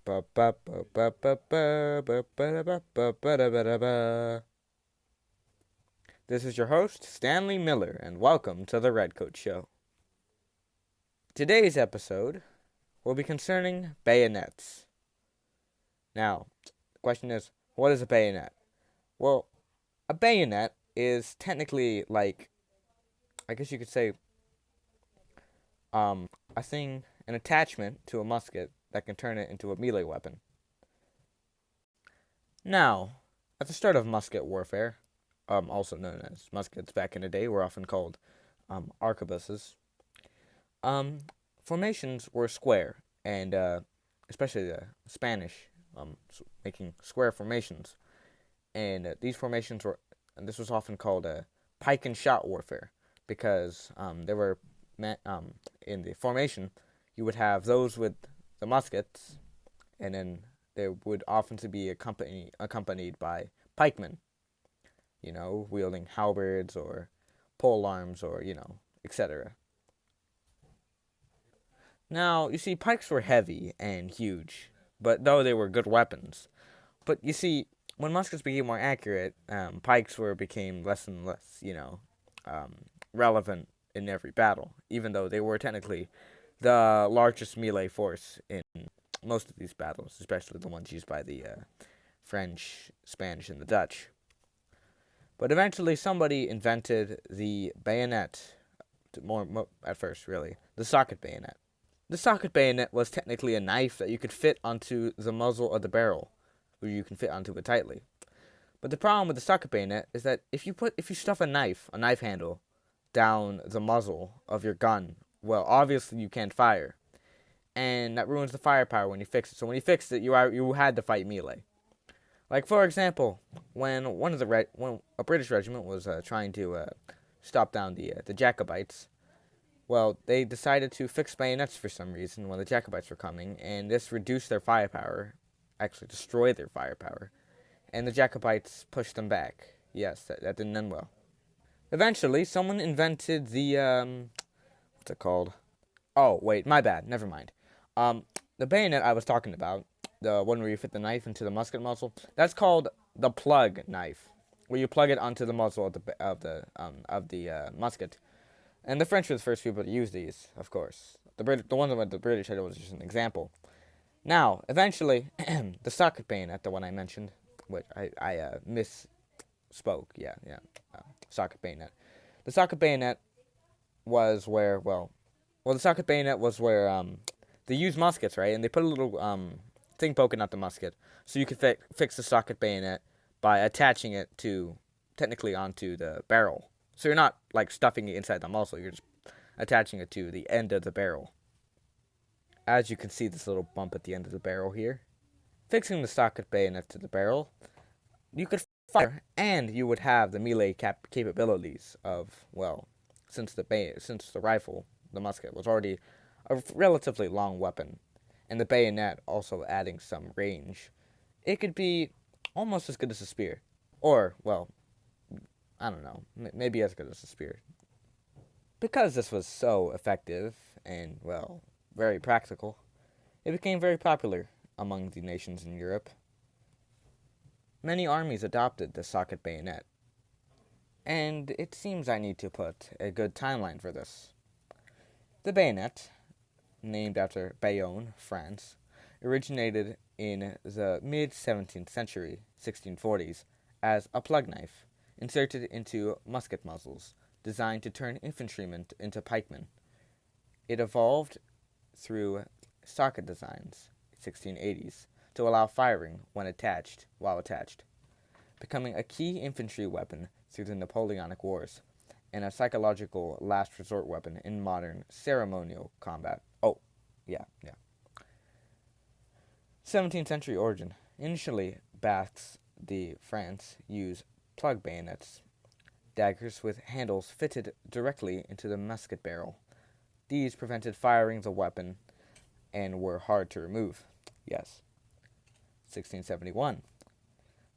This is your host, Stanley Miller, and welcome to the Redcoat Show. Today's episode will be concerning bayonets. Now, the question is, what is a bayonet? Well, a bayonet is technically like, I guess you could say, an attachment to a musket that can turn it into a melee weapon. Now, at the start of musket warfare, also known as muskets back in the day, were often called arquebuses. Formations were square, and especially the Spanish, making square formations. And these formations were, and this was often called pike and shot warfare, because they were in the formation, you would have those with the muskets, and then there would often to be accompanied by pikemen, wielding halberds or pole arms or, etc. Now, you see, pikes were heavy and huge, but though they were good weapons. But you see, when muskets became more accurate, pikes became less and less, relevant in every battle, even though they were technically the largest melee force in most of these battles, especially the ones used by the French, Spanish, and the Dutch. But eventually somebody invented the bayonet, at first, really, the socket bayonet. The socket bayonet was technically a knife that you could fit onto the muzzle of the barrel, where you can fit onto it tightly. But the problem with the socket bayonet is that if you stuff a knife handle, down the muzzle of your gun, well, obviously you can't fire, and that ruins the firepower when you fix it. So when you fixed it, you had to fight melee. Like, for example, when a British regiment was trying to stop down the Jacobites, well, they decided to fix bayonets for some reason when the Jacobites were coming, and this reduced their firepower, actually destroyed their firepower, and the Jacobites pushed them back. Yes, that didn't end well. Eventually, someone invented the, what's it called? Oh, wait, my bad, never mind. The bayonet I was talking about, the one where you fit the knife into the musket muzzle, that's called the plug knife, where you plug it onto the muzzle of the musket. And the French were the first people to use these, of course. The one that the British had was just an example. Now, eventually, the socket bayonet, the one I mentioned, which I misspoke, socket bayonet. The socket bayonet was where, they used muskets, right? And they put a little thing poking out the musket, so you could fix the socket bayonet by attaching it technically onto the barrel. So you're not like stuffing it inside the muzzle, you're just attaching it to the end of the barrel. As you can see, this little bump at the end of the barrel here. Fixing the socket bayonet to the barrel, you could fire, and you would have the melee capabilities of, since the rifle, the musket, was already a relatively long weapon, and the bayonet also adding some range, it could be almost as good as a spear. Or, I don't know, maybe as good as a spear. Because this was so effective and, very practical, it became very popular among the nations in Europe. Many armies adopted the socket bayonet, and it seems I need to put a good timeline for this. The bayonet, named after Bayonne, France, originated in the mid-17th century, 1640s, as a plug knife, inserted into musket muzzles, designed to turn infantrymen into pikemen. It evolved through socket designs, 1680s, to allow firing while attached, becoming a key infantry weapon through the Napoleonic Wars, and a psychological last resort weapon in modern ceremonial combat. 17th century origin. Initially, Basques de France used plug bayonets, daggers with handles fitted directly into the musket barrel. These prevented firing the weapon and were hard to remove. Yes. 1671.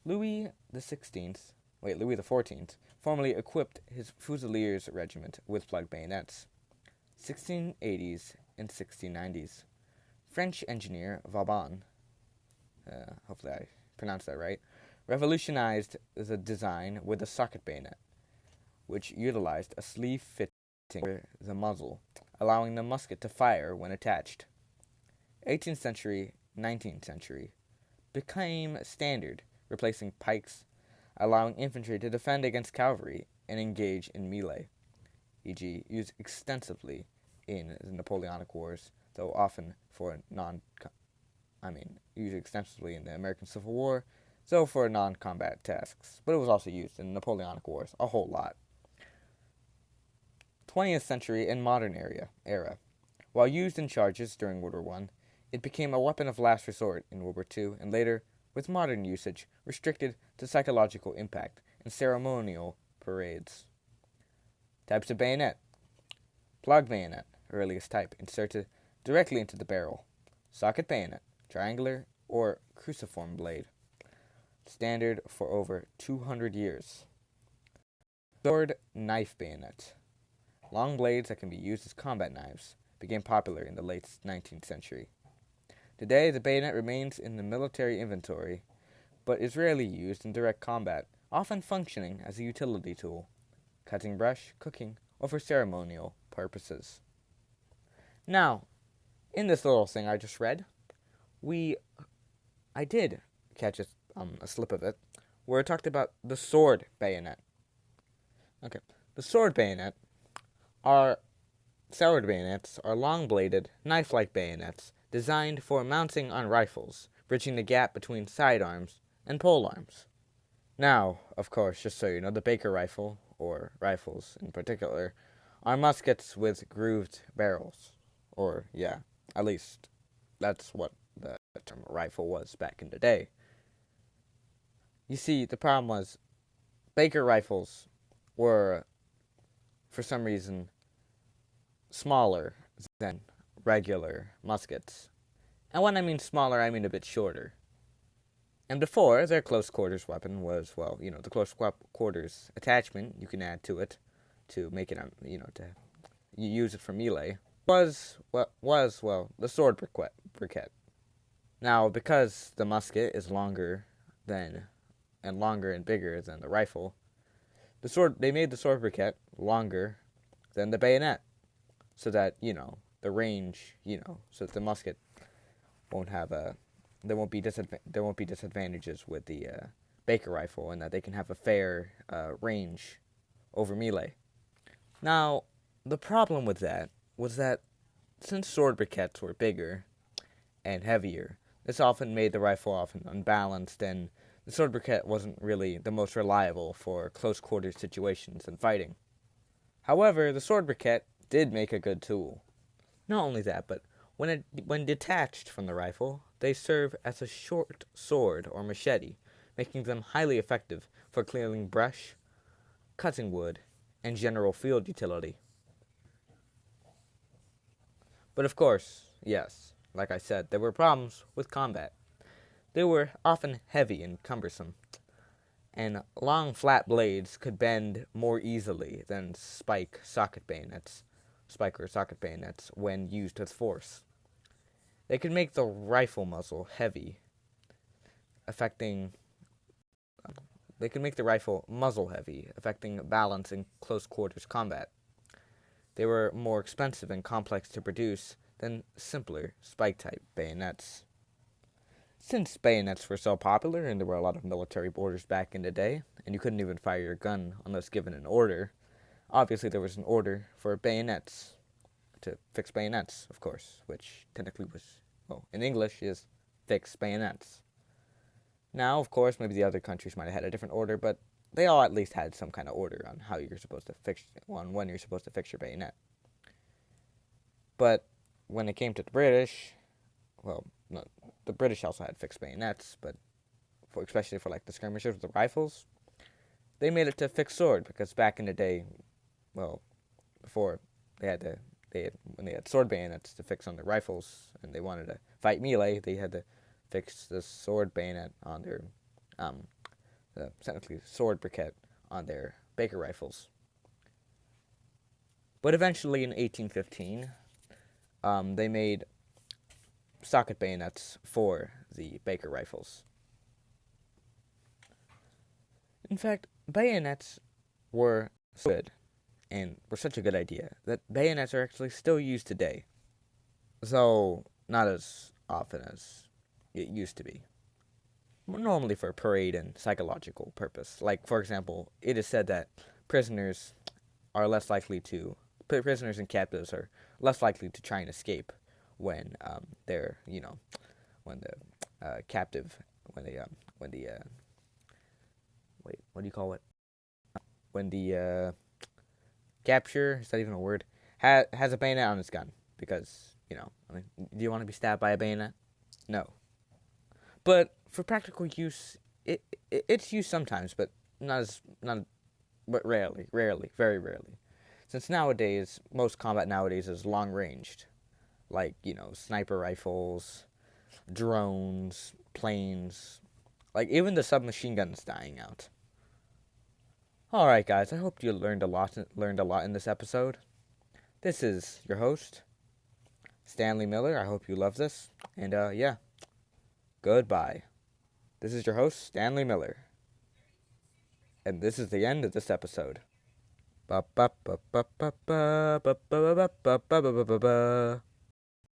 Louis XIV formally equipped his Fusiliers regiment with plug bayonets. 1680s and 1690s. French engineer Vauban hopefully I pronounced that right, revolutionized the design with the socket bayonet, which utilized a sleeve fitting over the muzzle, allowing the musket to fire when attached. 18th century, 19th century became standard, replacing pikes, allowing infantry to defend against cavalry and engage in melee, e.g., used extensively in the Napoleonic Wars, though often for used extensively in the American Civil War, though for non-combat tasks. But it was also used in the Napoleonic Wars a whole lot. 20th century and modern era. While used in charges during World War I, it became a weapon of last resort in World War II, and later, with modern usage, restricted to psychological impact and ceremonial parades. Types of bayonet. Plug bayonet, earliest type, inserted directly into the barrel. Socket bayonet, triangular or cruciform blade. Standard for over 200 years. Sword knife bayonet. Long blades that can be used as combat knives became popular in the late 19th century. Today, the bayonet remains in the military inventory, but is rarely used in direct combat, often functioning as a utility tool, cutting brush, cooking, or for ceremonial purposes. Now, in this little thing I just read, I did catch a slip of it, where it talked about the sword bayonet. Okay, the sword bayonets are long-bladed, knife-like bayonets designed for mounting on rifles, bridging the gap between sidearms and polearms. Now, of course, just so you know, the Baker rifle, or rifles in particular, are muskets with grooved barrels. Or, yeah, at least that's what the term rifle was back in the day. You see, the problem was Baker rifles were, for some reason, smaller than regular muskets. And when I mean smaller, I mean a bit shorter. And before, their close quarters weapon was, the close quarters attachment you can add to it to make it, to you use it for melee, was the sword briquette. Now, because the musket is longer and bigger than the rifle, they made the sword briquette longer than the bayonet, so that, the range, so that the musket won't have there won't be disadvantages with the Baker rifle, and that they can have a fair range over melee. Now, the problem with that was that since sword briquettes were bigger and heavier, this often made the rifle unbalanced, and the sword briquette wasn't really the most reliable for close quarters situations and fighting. However, the sword briquette did make a good tool. Not only that, but when detached from the rifle, they serve as a short sword or machete, making them highly effective for clearing brush, cutting wood, and general field utility. But of course, yes, like I said, there were problems with combat. They were often heavy and cumbersome, and long flat blades could bend more easily than spike or socket bayonets when used with force. They could make the rifle muzzle heavy, affecting balance in close quarters combat. They were more expensive and complex to produce than simpler spike-type bayonets. Since bayonets were so popular and there were a lot of military orders back in the day, and you couldn't even fire your gun unless given an order, obviously there was an order for bayonets, to fix bayonets, of course, which technically was, in English, is fix bayonets. Now, of course, maybe the other countries might have had a different order, but they all at least had some kind of order on how you're supposed to when you're supposed to fix your bayonet. But when it came to the British, no, the British also had fixed bayonets, but especially for like the skirmishers with the rifles, they made it to fixed sword, because back in the day, before when they had sword bayonets to fix on their rifles, and they wanted to fight melee, they had to fix the sword bayonet on their technically sword briquette on their Baker rifles. But eventually in 1815, they made socket bayonets for the Baker rifles. In fact, bayonets were so good and were such a good idea that bayonets are actually still used today, though not as often as it used to be. Normally for parade and psychological purpose. Like, for example, it is said that prisoners are less likely to prisoners and captives are less likely to try and escape when they're when the captive when the wait, what do you call it, when the capture, is that even a word, has a bayonet on its gun, because I mean, do you want to be stabbed by a bayonet? No. But for practical use, it's used sometimes, but not but rarely, very rarely. Since nowadays, most combat nowadays is long ranged, like sniper rifles, drones, planes, like even the submachine gun is dying out. All right, guys, I hope you learned a lot in this episode. This is your host, Stanley Miller. I hope you love this, and yeah, goodbye. This is your host, Stanley Miller. And this is the end of this episode. Ba ba ba ba ba ba ba ba ba ba ba ba ba.